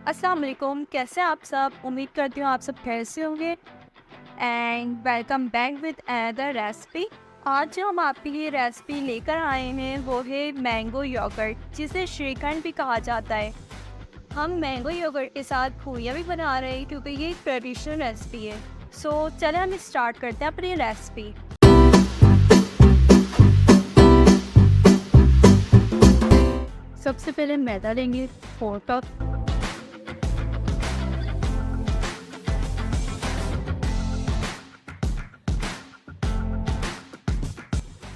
अस्सलाम वालेकुम, कैसे हैं आप सब। उम्मीद करती हूँ आप सब खैर से होंगे and welcome back with another recipe. आज जो हम आपके लिए रेसिपी लेकर आए हैं वो है मैंगो योगर्ट, जिसे श्रीखंड भी कहा जाता है। हम मैंगो योगर्ट के साथ पूरियाँ भी बना रहे हैं क्योंकि ये एक ट्रेडिशनल रेसिपी है। सो चले हम स्टार्ट करते हैं अपनी रेसिपी। सबसे पहले मैदा लेंगे 4 कप,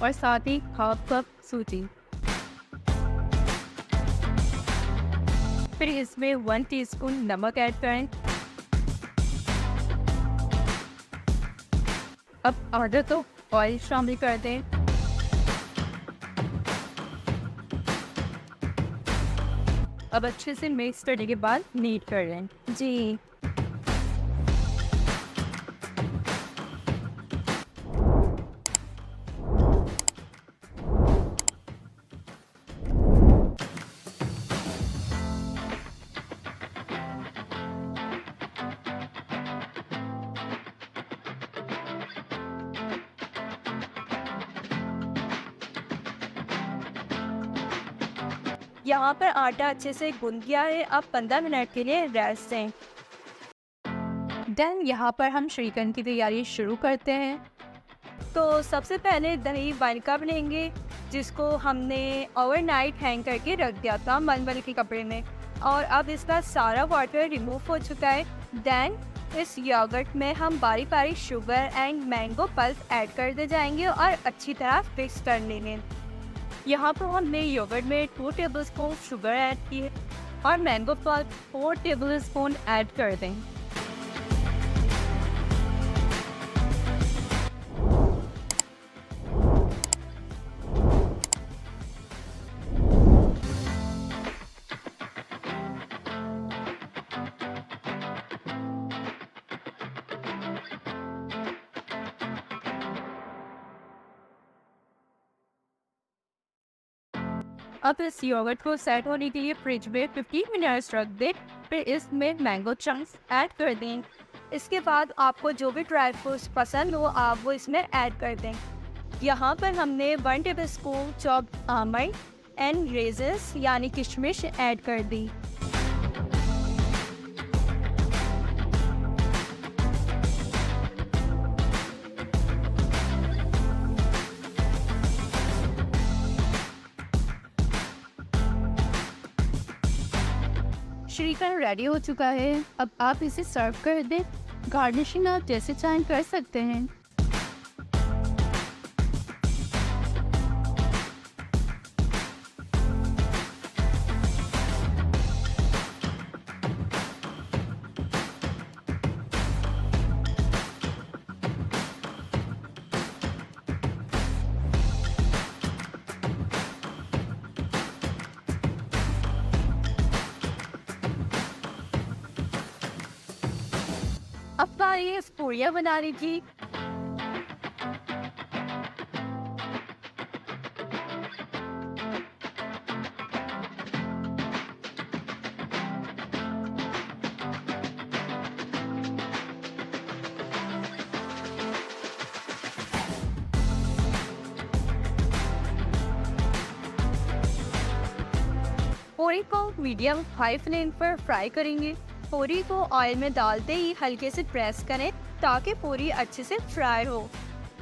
और साथ ही हाफ कप सूजी। फिर इसमें 1 टीस्पून नमक ऐड करें। अब आधा तो ऑयल शामिल कर दें। अब अच्छे से मिक्स करने के बाद नीड कर लें जी। यहाँ पर आटा अच्छे से गूंद गया है। अब 15 मिनट के लिए रेस्ट दें। देन यहाँ पर हम श्रीखंड की तैयारी शुरू करते हैं। तो सबसे पहले दही 1 कप लेंगे, जिसको हमने ओवरनाइट हैंग करके रख दिया था मलमल के कपड़े में, और अब इसका सारा वाटर रिमूव हो चुका है। देन इस योगर्ट में हम बारीक बारीक sugar and mango pulp add कर दे जाएंगे और अच्छी तरह मिक्स कर लेंगे। यहाँ पर हमने योगर्ट में 2 टेबलस्पून शुगर ऐड की है और मैंगो पल्प 4 टेबलस्पून ऐड कर दें। अब इस योगर्ट को सेट होने के लिए फ्रिज में 15 मिनट्स रख दें। फिर इसमें मैंगो चंक्स ऐड कर दें। इसके बाद आपको जो भी ड्राई फ्रूट्स पसंद हो आप वो इसमें ऐड कर दें। यहाँ पर हमने 1 tablespoon chopped almond and resins यानी किशमिश ऐड कर दी। श्रीखंड रेडी हो चुका है। अब आप इसे सर्व कर दें। गार्निशिंग आप जैसे चाहें कर सकते हैं। अब ये पूरियाँ बनाने की। पूरी को मीडियम हाई फ्लेम पर फ्राई करेंगे। पूरी को ऑयल में डालते ही हल्के से प्रेस करें ताकि पूरी अच्छे से फ्राई हो।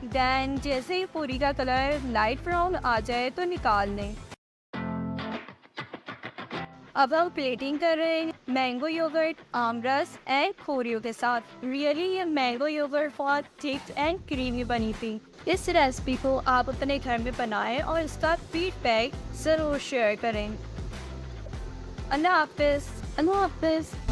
देन जैसे ही पूरी का कलर लाइट ब्राउन आ जाए तो निकाल लें। अब हम प्लेटिंग कर रहे हैं मैंगो योगर्ट, आमरस एंड पूरियों के साथ। रियली ये मैंगो योगर्ट बहुत थिक एंड क्रीमी बनी थी। इस रेसिपी को आप अपने घर में बनाएं और इसका फीडबैक ज़रूर शेयर करें। अल्लाह हाफिज़।